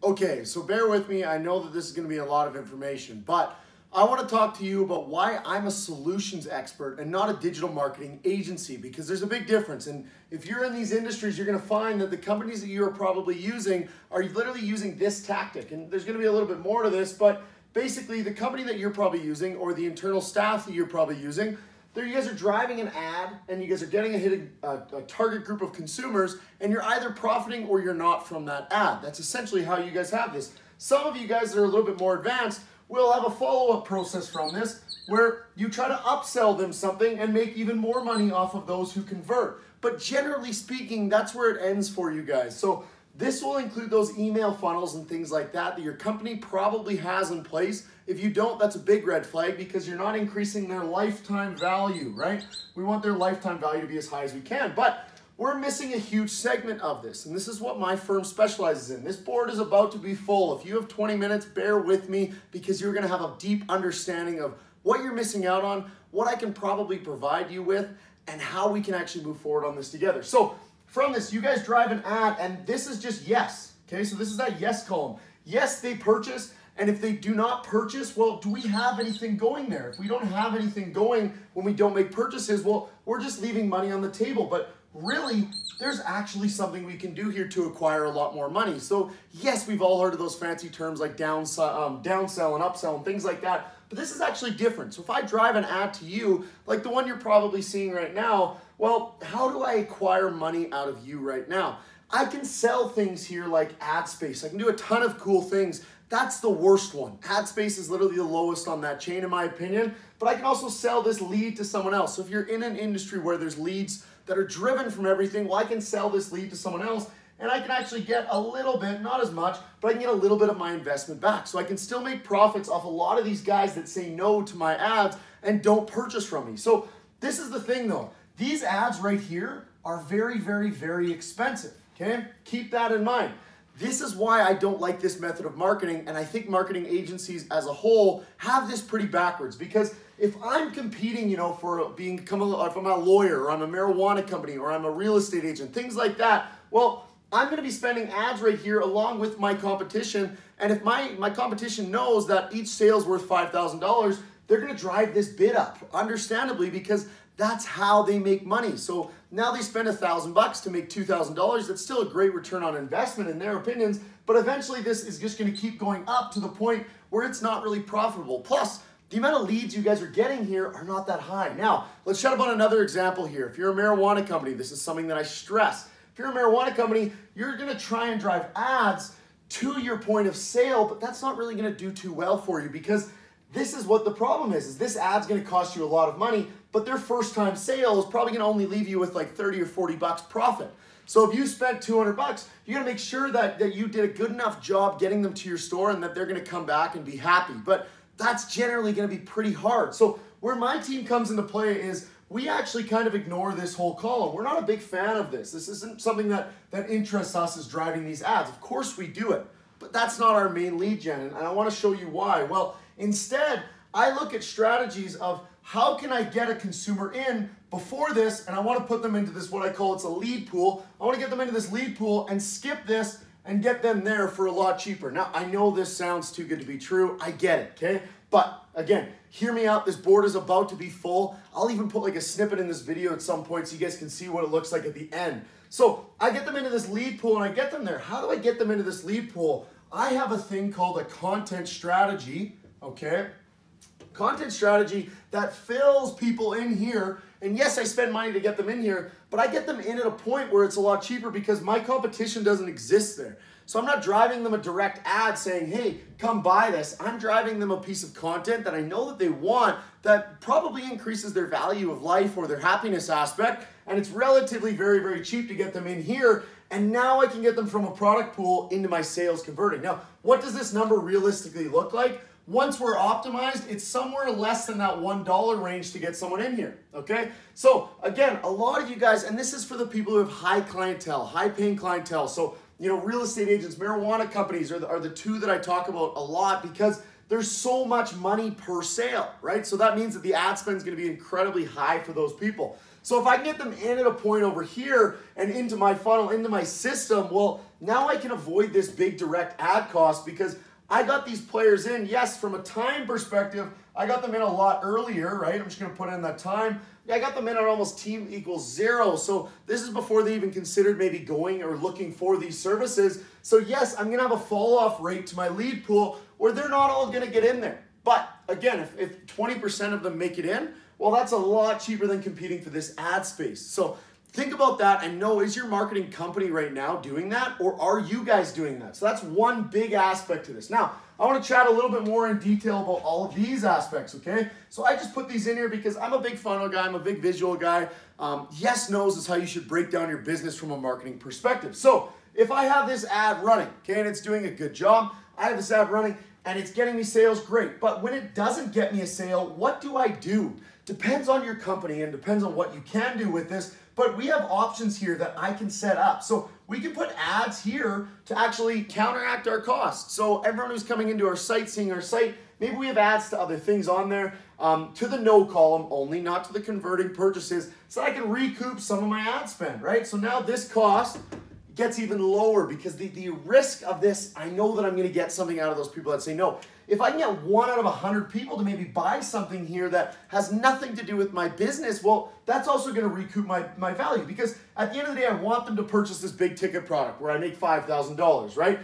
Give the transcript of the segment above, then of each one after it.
Okay, so bear with me. I know that this is going to be a lot of information, but I want to talk to you about why I'm a solutions expert and not a digital marketing agency, because there's a big difference. And if you're in these industries, you're going to find that the companies that you're probably using are literally using this tactic. And there's going to be a little bit more to this, but basically the company that you're probably using or the internal staff that you're probably using, you guys are driving an ad and you guys are getting a target group of consumers, and you're either profiting or you're not from that ad. That's essentially how you guys have this. Some of you guys that are a little bit more advanced will have a follow-up process from this where you try to upsell them something and make even more money off of those who convert. But generally speaking, that's where it ends for you guys. So this will include those email funnels and things like that your company probably has in place. If you don't, that's a big red flag, because you're not increasing their lifetime value, right? We want their lifetime value to be as high as we can, but we're missing a huge segment of this, and this is what my firm specializes in. This board is about to be full. If you have 20 minutes, bear with me, because you're gonna have a deep understanding of what you're missing out on, what I can probably provide you with, and how we can actually move forward on this together. So from this, you guys drive an ad, and this is just yes, okay? So this is that yes column. Yes, they purchase, and if they do not purchase, well, do we have anything going there? If we don't have anything going when we don't make purchases, well, we're just leaving money on the table. But really, there's actually something we can do here to acquire a lot more money. So yes, we've all heard of those fancy terms like downsell and upsell and things like that, but this is actually different. So if I drive an ad to you, like the one you're probably seeing right now, well, how do I acquire money out of you right now? I can sell things here like ad space. I can do a ton of cool things. That's the worst one. Ad space is literally the lowest on that chain in my opinion, but I can also sell this lead to someone else. So if you're in an industry where there's leads that are driven from everything, well, I can sell this lead to someone else, and I can actually get a little bit, not as much, but I can get a little bit of my investment back. So I can still make profits off a lot of these guys that say no to my ads and don't purchase from me. So this is the thing though. These ads right here are very, very, very expensive, okay? Keep that in mind. This is why I don't like this method of marketing, and I think marketing agencies as a whole have this pretty backwards, because if I'm competing, you know, for if I'm a lawyer, or I'm a marijuana company, or I'm a real estate agent, things like that, well, I'm going to be spending ads right here along with my competition, and if my competition knows that each sale is worth $5,000, they're going to drive this bid up, understandably, because that's how they make money. So now they spend $1,000 to make $2,000. That's still a great return on investment in their opinions, but eventually this is just going to keep going up to the point where it's not really profitable. Plus, the amount of leads you guys are getting here are not that high. Now, let's chat about another example here. If you're a marijuana company, this is something that I stress. If you're a marijuana company, you're going to try and drive ads to your point of sale, but that's not really going to do too well for you, because this is what the problem is this ad's going to cost you a lot of money, but their first time sale is probably going to only leave you with like 30 or 40 bucks profit. So if you spent 200 bucks, you got to make sure that you did a good enough job getting them to your store and that they're going to come back and be happy. But that's generally going to be pretty hard. So where my team comes into play is we actually kind of ignore this whole column. We're not a big fan of this. This isn't something that interests us as driving these ads. Of course we do it, but that's not our main lead gen, and I want to show you why. Well, instead, I look at strategies of how can I get a consumer in before this, and I want to put them into this, what I call it's a lead pool. I want to get them into this lead pool and skip this and get them there for a lot cheaper. Now, I know this sounds too good to be true. I get it, okay? But again, hear me out. This board is about to be full. I'll even put like a snippet in this video at some point so you guys can see what it looks like at the end. So I get them into this lead pool and I get them there. How do I get them into this lead pool? I have a thing called a content strategy, okay? Content strategy that fills people in here. And yes, I spend money to get them in here, but I get them in at a point where it's a lot cheaper because my competition doesn't exist there. So I'm not driving them a direct ad saying, hey, come buy this. I'm driving them a piece of content that I know that they want that probably increases their value of life or their happiness aspect. And it's relatively very, very cheap to get them in here. And now I can get them from a product pool into my sales converting. Now, what does this number realistically look like? Once we're optimized, it's somewhere less than that $1 range to get someone in here, okay? So again, a lot of you guys, and this is for the people who have high clientele, high paying clientele. So, you know, real estate agents, marijuana companies are the two that I talk about a lot because there's so much money per sale, right? So that means that the ad spend is gonna be incredibly high for those people. So if I can get them in at a point over here and into my funnel, into my system, well, now I can avoid this big direct ad cost because I got these players in. Yes, from a time perspective, I got them in a lot earlier, right? I'm just going to put in that time. I got them in at almost team equals 0. So this is before they even considered maybe going or looking for these services. So yes, I'm going to have a fall off rate to my lead pool where they're not all going to get in there. But again, if 20% of them make it in, well, that's a lot cheaper than competing for this ad space. So think about that and know, is your marketing company right now doing that, or are you guys doing that? So that's one big aspect to this. Now, I want to chat a little bit more in detail about all of these aspects, okay? So I just put these in here because I'm a big funnel guy, I'm a big visual guy. Yes, knows is how you should break down your business from a marketing perspective. So if I have this ad running, okay, and it's doing a good job, I have this ad running and it's getting me sales, great. But when it doesn't get me a sale, what do I do? Depends on your company and depends on what you can do with this. But we have options here that I can set up. So we can put ads here to actually counteract our costs. So everyone who's coming into our site, seeing our site, maybe we have ads to other things on there, to the no column only, not to the converting purchases, so I can recoup some of my ad spend, right? So now this cost gets even lower because the risk of this, I know that I'm going to get something out of those people that say no. If I can get 1 out of 100 people to maybe buy something here that has nothing to do with my business, well, that's also going to recoup my value, because at the end of the day, I want them to purchase this big ticket product where I make $5,000, right?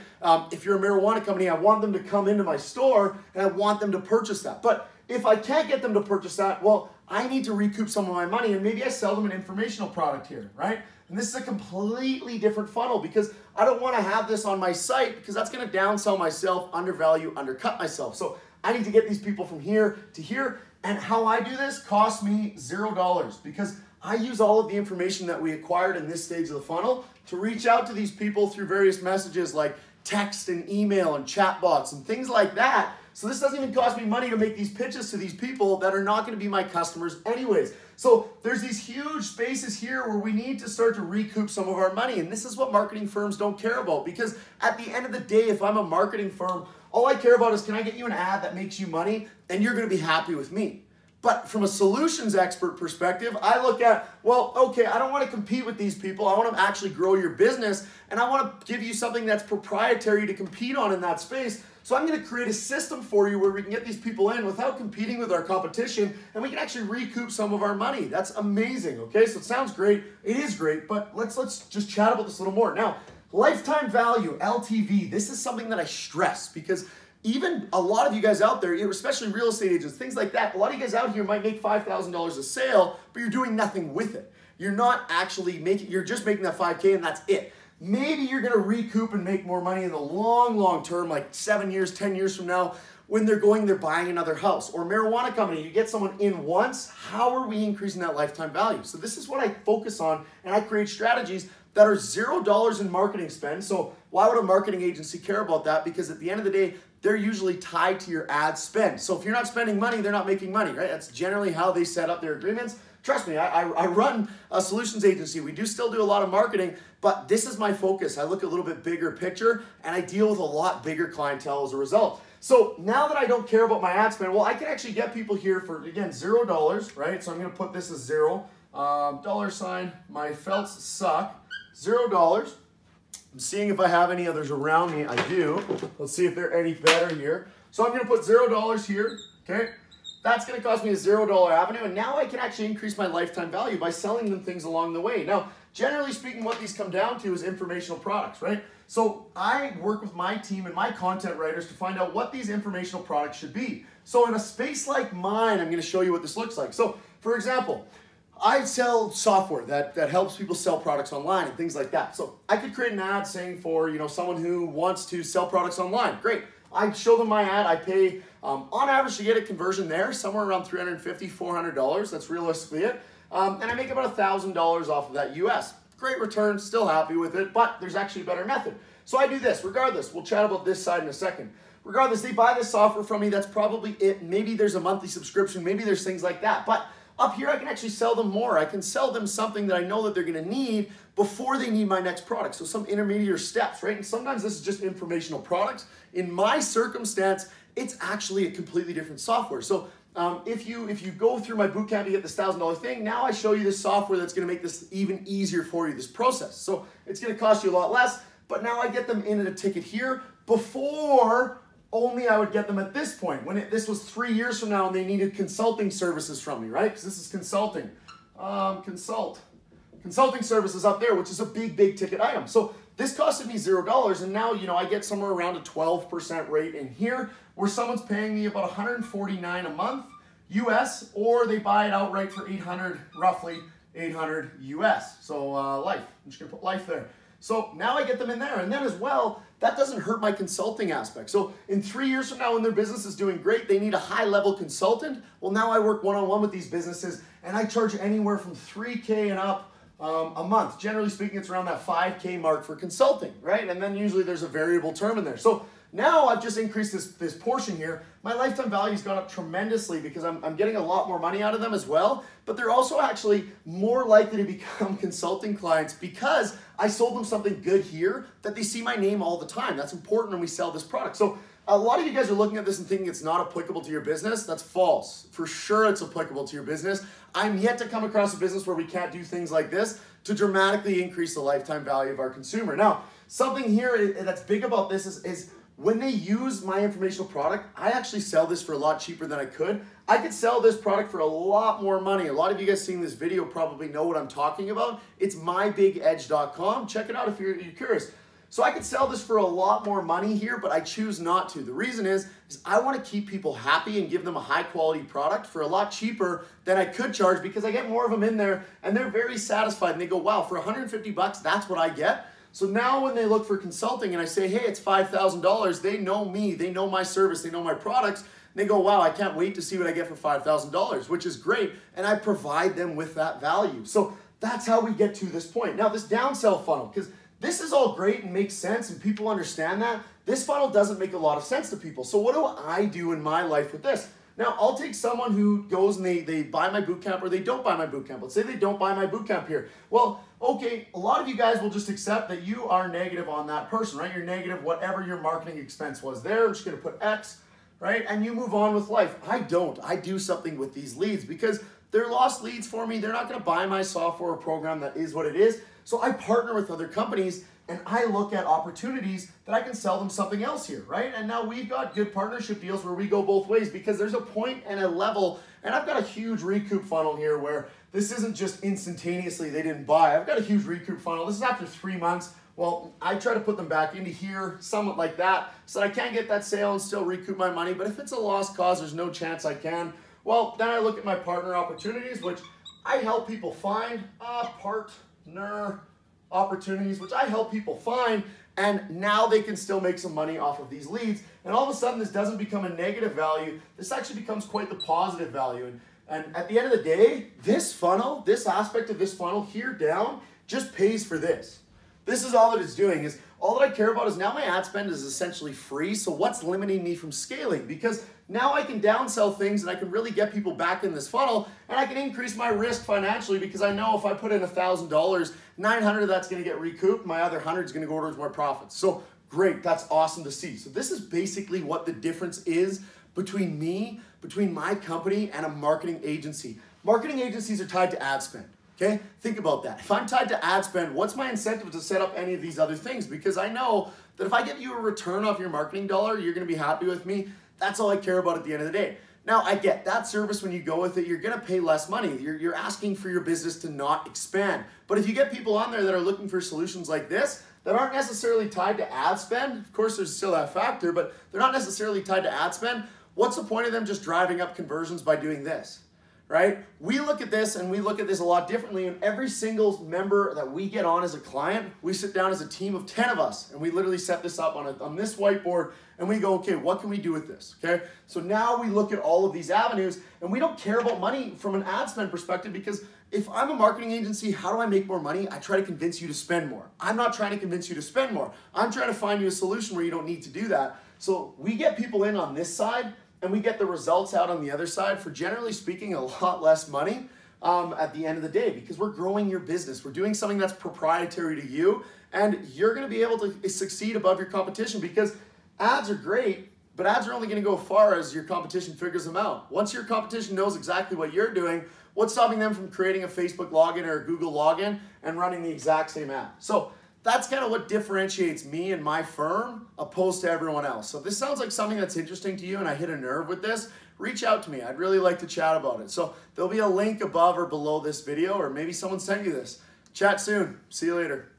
If you're a marijuana company, I want them to come into my store and I want them to purchase that. But if I can't get them to purchase that, well, I need to recoup some of my money and maybe I sell them an informational product here, right? And this is a completely different funnel because I don't want to have this on my site because that's going to downsell myself, undervalue, undercut myself. So I need to get these people from here to here. And how I do this costs me $0 because I use all of the information that we acquired in this stage of the funnel to reach out to these people through various messages like text and email and chatbots and things like that. So this doesn't even cost me money to make these pitches to these people that are not going to be my customers anyways. So there's these huge spaces here where we need to start to recoup some of our money. And this is what marketing firms don't care about, because at the end of the day, if I'm a marketing firm, all I care about is, can I get you an ad that makes you money and you're going to be happy with me? But from a solutions expert perspective, I look at, well, okay, I don't want to compete with these people. I want to actually grow your business, and I want to give you something that's proprietary to compete on in that space. So I'm going to create a system for you where we can get these people in without competing with our competition, and we can actually recoup some of our money. That's amazing, okay? So it sounds great. It is great, but let's just chat about this a little more. Now, lifetime value, LTV, this is something that I stress because even a lot of you guys out there, especially real estate agents, things like that, a lot of you guys out here might make $5,000 a sale, but you're doing nothing with it. You're not actually making, you're just making that 5K and that's it. Maybe you're gonna recoup and make more money in the long term, like 7 years, 10 years from now, when they're buying another house. Or marijuana company, you get someone in once, how are we increasing that lifetime value? So this is what I focus on, and I create strategies that are $0 in marketing spend. So why would a marketing agency care about that? Because at the end of the day, they're usually tied to your ad spend. So if you're not spending money, they're not making money, right? That's generally how they set up their agreements. Trust me, I run a solutions agency. We do still do a lot of marketing, but this is my focus. I look a little bit bigger picture, and I deal with a lot bigger clientele as a result. So now that I don't care about my ad spend, well, I can actually get people here for, again, $0, right? So I'm gonna put this as 0, $, my felts suck, $0. I'm seeing if I have any others around me. I do. Let's see if they're any better here. So I'm going to put $0 here, okay? That's going to cost me a $0 avenue, and now I can actually increase my lifetime value by selling them things along the way. Now, generally speaking, what these come down to is informational products, right? So I work with my team and my content writers to find out what these informational products should be. So in a space like mine, I'm going to show you what this looks like. So, for example, I sell software that helps people sell products online and things like that. So I could create an ad saying for, you know, someone who wants to sell products online. Great. I show them my ad. I pay, on average, to get a conversion there, somewhere around $350, $400. That's realistically it. And I make about $1,000 off of that US. Great return, still happy with it, but there's actually a better method. So I do this. Regardless, we'll chat about this side in a second. Regardless, they buy this software from me. That's probably it. Maybe there's a monthly subscription. Maybe there's things like that. But up here, I can actually sell them more. I can sell them something that I know that they're going to need before they need my next product. So some intermediate steps, right? And sometimes this is just informational products. In my circumstance, it's actually a completely different software. So if you go through my bootcamp, you get this $1,000 thing. Now I show you this software that's going to make this even easier for you, this process. So it's going to cost you a lot less, but now I get them in at a ticket here. Before, only I would get them at this point, when this was 3 years from now and they needed consulting services from me, right? Because this is consulting. Consulting services up there, which is a big, big ticket item. So this costed me $0, and now, you know, I get somewhere around a 12% rate in here, where someone's paying me about $149 a month US, or they buy it outright for 800, roughly 800 US. So life, I'm just gonna put life there. So now I get them in there, and then as well, that doesn't hurt my consulting aspect. So in 3 years from now, when their business is doing great, they need a high-level consultant. Well, now I work one-on-one with these businesses, and I charge anywhere from $3K and up a month. Generally speaking, it's around that $5K mark for consulting, right? And then usually there's a variable term in there. So now I've just increased this portion here. My lifetime value's gone up tremendously because I'm getting a lot more money out of them as well, but they're also actually more likely to become consulting clients because I sold them something good here that they see my name all the time. That's important when we sell this product. So a lot of you guys are looking at this and thinking it's not applicable to your business. That's false. For sure it's applicable to your business. I'm yet to come across a business where we can't do things like this to dramatically increase the lifetime value of our consumer. Now, something here that's big about this is when they use my informational product, I actually sell this for a lot cheaper than I could. I could sell this product for a lot more money. A lot of you guys seeing this video probably know what I'm talking about. It's mybigedge.com. Check it out if you're curious. So I could sell this for a lot more money here, but I choose not to. The reason is I want to keep people happy and give them a high quality product for a lot cheaper than I could charge because I get more of them in there and they're very satisfied and they go, wow, for 150 bucks, that's what I get. So now when they look for consulting and I say, hey, it's $5,000, they know me, they know my service, they know my products, and they go, wow, I can't wait to see what I get for $5,000, which is great, and I provide them with that value. So that's how we get to this point. Now this downsell funnel, because this is all great and makes sense and people understand that, this funnel doesn't make a lot of sense to people. So what do I do in my life with this? Now, I'll take someone who goes and they buy my bootcamp or they don't buy my bootcamp. Let's say they don't buy my bootcamp here. Well, okay, a lot of you guys will just accept that you are negative on that person, right? You're negative whatever your marketing expense was there. I'm just gonna put X, right? And you move on with life. I don't. I do something with these leads because they're lost leads for me. They're not gonna buy my software or program that is what it is. So I partner with other companies and I look at opportunities that I can sell them something else here, right? And now we've got good partnership deals where we go both ways because there's a point and a level, and I've got a huge recoup funnel here where this isn't just instantaneously they didn't buy. I've got a huge recoup funnel. This is after 3 months. Well, I try to put them back into here, somewhat like that, so that I can get that sale and still recoup my money. But if it's a lost cause, there's no chance I can. Well, then I look at my partner opportunities, which I help people find partner opportunities, which I help people find, and now they can still make some money off of these leads. And all of a sudden, this doesn't become a negative value. This actually becomes quite the positive value. And at the end of the day, this funnel, this aspect of this funnel here down, just pays for this. This is all that it's doing. Is all that I care about is now my ad spend is essentially free. So what's limiting me from scaling? Because now I can downsell things and I can really get people back in this funnel and I can increase my risk financially because I know if I put in $1,000, 900 of that's going to get recouped. My other 100 is going to go towards more profits. So great, that's awesome to see. So this is basically what the difference is between me, between my company and a marketing agency. Marketing agencies are tied to ad spend. Okay, think about that. If I'm tied to ad spend, what's my incentive to set up any of these other things? Because I know that if I get you a return off your marketing dollar, you're going to be happy with me. That's all I care about at the end of the day. Now, I get that service when you go with it, you're going to pay less money. You're asking for your business to not expand. But if you get people on there that are looking for solutions like this, that aren't necessarily tied to ad spend, of course there's still that factor, but they're not necessarily tied to ad spend, what's the point of them just driving up conversions by doing this? Right? We look at this and we look at this a lot differently, and every single member that we get on as a client, we sit down as a team of 10 of us and we literally set this up on this whiteboard and we go, okay, what can we do with this? Okay, so now we look at all of these avenues and we don't care about money from an ad spend perspective because if I'm a marketing agency, how do I make more money? I try to convince you to spend more. I'm not trying to convince you to spend more. I'm trying to find you a solution where you don't need to do that. So we get people in on this side and we get the results out on the other side for, generally speaking, a lot less money at the end of the day because we're growing your business. We're doing something that's proprietary to you, and you're going to be able to succeed above your competition because ads are great, but ads are only going to go far as your competition figures them out. Once your competition knows exactly what you're doing, what's stopping them from creating a Facebook login or a Google login and running the exact same ad? So That's kind of what differentiates me and my firm opposed to everyone else. So if this sounds like something that's interesting to you and I hit a nerve with this, reach out to me. I'd really like to chat about it. So there'll be a link above or below this video, or maybe someone sent you this. Chat soon. See you later.